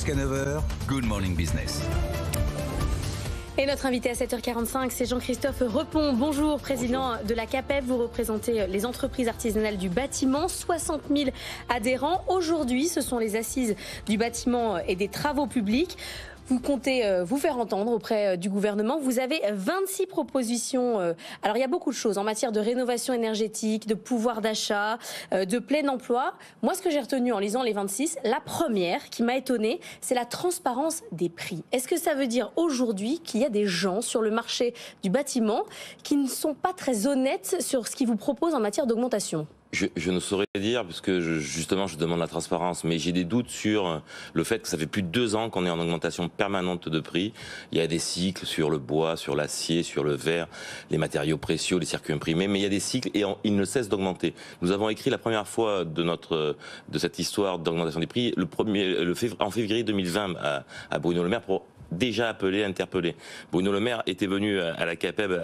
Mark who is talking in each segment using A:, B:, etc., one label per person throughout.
A: Jusqu'à 9h, Good Morning Business.
B: Et notre invité à 7h45, c'est Jean-Christophe Repon. Bonjour, président de la CAPEB. Vous représentez les entreprises artisanales du bâtiment, 60 000 adhérents. Aujourd'hui, ce sont les assises du bâtiment et des travaux publics. Vous comptez vous faire entendre auprès du gouvernement. Vous avez 26 propositions. Alors, il y a beaucoup de choses en matière de rénovation énergétique, de pouvoir d'achat, de plein emploi. Moi, ce que j'ai retenu en lisant les 26, la première qui m'a étonnée, c'est la transparence des prix. Est-ce que ça veut dire aujourd'hui qu'il y a des gens sur le marché du bâtiment qui ne sont pas très honnêtes sur ce qu'ils vous proposent en matière d'augmentation ?
C: Je ne saurais dire, parce que justement je demande la transparence, mais j'ai des doutes sur le fait que ça fait plus de 2 ans qu'on est en augmentation permanente de prix. Il y a des cycles sur le bois, sur l'acier, sur le verre, les matériaux précieux, les circuits imprimés, mais il y a des cycles et ils ne cessent d'augmenter. Nous avons écrit la première fois de cette histoire d'augmentation des prix en février 2020 à Bruno Le Maire pour déjà interpellé. Bruno Le Maire était venu à la CAPEB,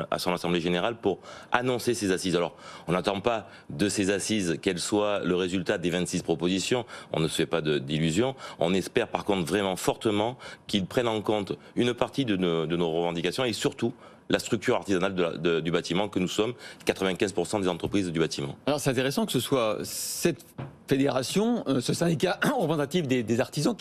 C: à son Assemblée Générale, pour annoncer ces assises. Alors, on n'attend pas de ces assises qu'elles soient le résultat des 26 propositions, on ne se fait pas d'illusions. On espère par contre vraiment fortement qu'ils prennent en compte une partie de nos revendications et surtout la structure artisanale du bâtiment que nous sommes, 95% des entreprises du bâtiment.
D: Alors c'est intéressant que ce soit cette fédération, ce syndicat représentatif des artisans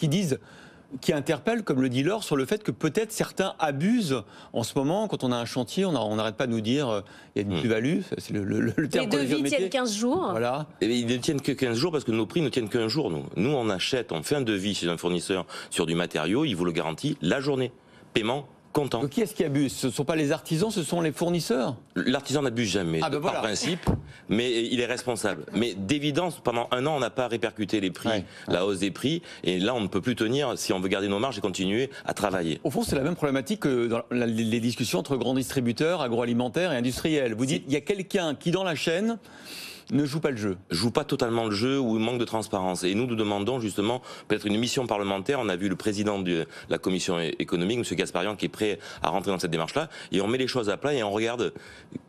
D: qui interpelle, comme le dit Laure, sur le fait que peut-être certains abusent en ce moment. Quand on a un chantier, on n'arrête pas de nous dire il y a une plus-value, c'est le terme.
B: Les devis tiennent 15 jours.
C: Voilà. Et ils ne tiennent que 15 jours parce que nos prix ne tiennent qu'un jour. Nous, on achète, on fait un devis chez un fournisseur sur du matériau, il vous le garantit la journée. Paiement comptant.
D: Donc qui est-ce qui abuse ? Ce ne sont pas les artisans, ce sont les fournisseurs ?
C: L'artisan n'abuse jamais,
D: par
C: principe, mais il est responsable. Mais d'évidence, pendant 1 an, on n'a pas répercuté les prix, la hausse des prix, et là, on ne peut plus tenir si on veut garder nos marges et continuer à travailler.
D: Au fond, c'est la même problématique que dans les discussions entre grands distributeurs, agroalimentaires et industriels. Vous dites, il y a quelqu'un qui, dans la chaîne, ne joue pas le jeu.
C: Joue pas totalement le jeu ou manque de transparence. Et nous demandons justement peut-être une mission parlementaire. On a vu le président de la commission économique, M. Gasparian, qui est prêt à rentrer dans cette démarche-là. Et on met les choses à plat et on regarde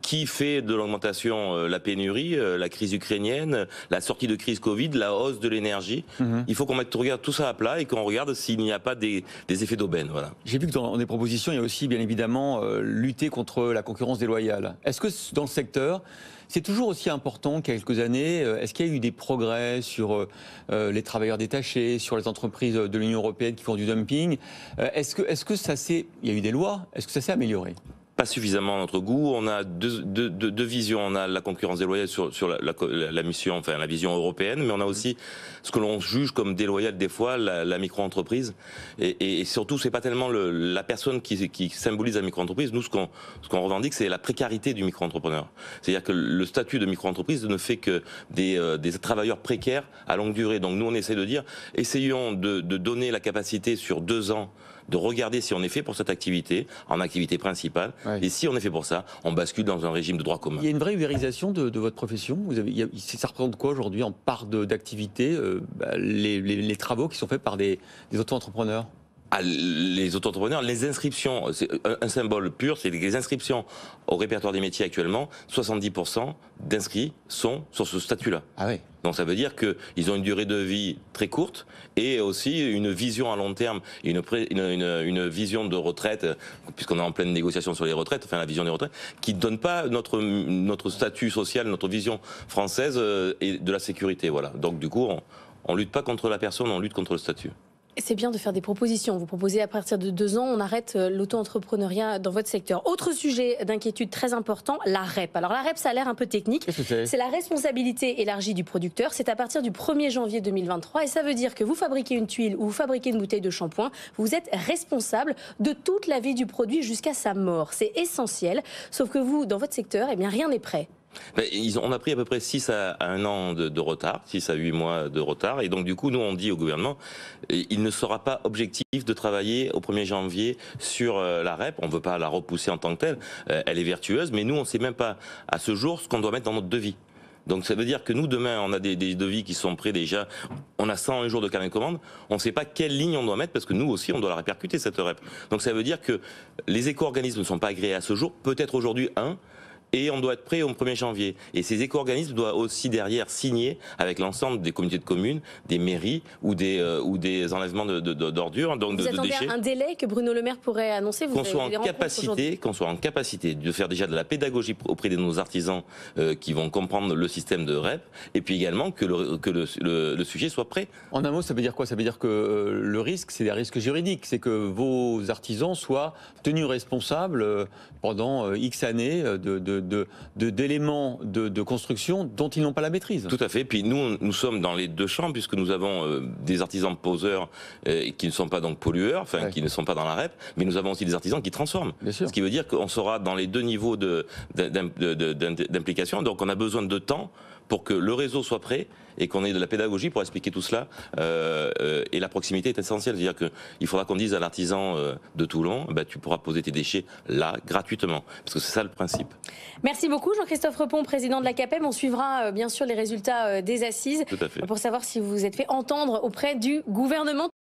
C: qui fait de l'augmentation la pénurie, la crise ukrainienne, la sortie de crise Covid, la hausse de l'énergie. Il faut qu'on regarde tout ça à plat et qu'on regarde s'il n'y a pas des effets d'aubaine. Voilà.
D: J'ai vu que dans des propositions, il y a aussi bien évidemment lutter contre la concurrence déloyale. Est-ce que dans le secteur, c'est toujours aussi important qu'il y a quelques années? Est-ce qu'il y a eu des progrès sur les travailleurs détachés, sur les entreprises de l'Union européenne qui font du dumping? Est-ce que ça s'est... Il y a eu des lois, est-ce que ça s'est amélioré?
C: Pas suffisamment à notre goût. On a deux visions. On a la concurrence déloyale sur la mission, enfin la vision européenne, mais on a aussi ce que l'on juge comme déloyal des fois, la micro-entreprise. Et surtout, c'est pas tellement la personne qui symbolise la micro-entreprise. Nous, ce qu'on revendique, c'est la précarité du micro-entrepreneur. C'est-à-dire que le statut de micro-entreprise ne fait que des travailleurs précaires à longue durée. Donc nous, on essaie de dire, essayons de donner la capacité sur 2 ans de regarder si on est fait pour cette activité, en activité principale, et si on est fait pour ça, on bascule dans un régime de droit commun.
D: Il y a une vraie ubérisation de votre profession. Ça représente quoi aujourd'hui en part d'activité, les travaux qui sont faits par des auto-entrepreneurs?
C: Les auto-entrepreneurs, les inscriptions, c'est un symbole pur, c'est les inscriptions au répertoire des métiers actuellement, 70% d'inscrits sont sur ce statut-là.
D: Ah oui.
C: Donc ça veut dire qu'ils ont une durée de vie très courte et aussi une vision à long terme, une vision de retraite, puisqu'on est en pleine négociation sur les retraites, enfin la vision des retraites, qui ne donne pas notre statut social, notre vision française et de la sécurité. Voilà. Donc du coup, on lutte pas contre la personne, on lutte contre le statut.
B: C'est bien de faire des propositions. Vous proposez à partir de 2 ans, on arrête l'auto-entrepreneuriat dans votre secteur. Autre sujet d'inquiétude très important, la REP. Alors la REP, ça a l'air un peu technique.
D: Qu'est-ce que c'est ? C'est
B: la responsabilité élargie du producteur. C'est à partir du 1er janvier 2023. Et ça veut dire que vous fabriquez une tuile ou vous fabriquez une bouteille de shampoing, vous êtes responsable de toute la vie du produit jusqu'à sa mort. C'est essentiel. Sauf que vous, dans votre secteur, eh bien, rien n'est prêt.
C: On a pris à peu près 6 à 1 an de retard, 6 à 8 mois de retard, et donc du coup nous on dit au gouvernement il ne sera pas objectif de travailler au 1er janvier sur la REP, on ne veut pas la repousser en tant que telle, elle est vertueuse, mais nous on ne sait même pas à ce jour ce qu'on doit mettre dans notre devis. Donc ça veut dire que nous demain on a des devis qui sont prêts déjà, on a 101 jours de carnet de commande, on ne sait pas quelle ligne on doit mettre parce que nous aussi on doit la répercuter cette REP. Donc ça veut dire que les éco-organismes ne sont pas agréés à ce jour, peut-être aujourd'hui et on doit être prêt au 1er janvier. Et ces éco-organismes doivent aussi derrière signer avec l'ensemble des communautés de communes, des mairies ou des enlèvements d'ordures, donc
B: Vous attendez
C: déchets.
B: un délai que Bruno Le Maire pourrait annoncer?
C: Qu'on soit en capacité de faire déjà de la pédagogie auprès de nos artisans qui vont comprendre le système de REP, et puis également que le sujet soit prêt.
D: En un mot, ça veut dire quoi? Ça veut dire que le risque, c'est des risques juridiques, c'est que vos artisans soient tenus responsables pendant X années d'éléments de construction dont ils n'ont pas la maîtrise.
C: Tout à fait. Puis nous sommes dans les deux champs, puisque nous avons des artisans poseurs qui ne sont pas donc pollueurs, enfin qui ne sont pas dans la REP, mais nous avons aussi des artisans qui transforment.
D: Bien sûr.
C: Ce qui veut dire qu'on sera dans les deux niveaux d'implication. Donc on a besoin de temps pour que le réseau soit prêt et qu'on ait de la pédagogie pour expliquer tout cela. Et la proximité est essentielle. C'est-à-dire qu'il faudra qu'on dise à l'artisan de Toulon, tu pourras poser tes déchets là, gratuitement. Parce que c'est ça le principe.
B: Merci beaucoup Jean-Christophe Repon, président de la CAPEB. On suivra bien sûr les résultats des assises.
C: Tout à fait.
B: Pour savoir si vous vous êtes fait entendre auprès du gouvernement.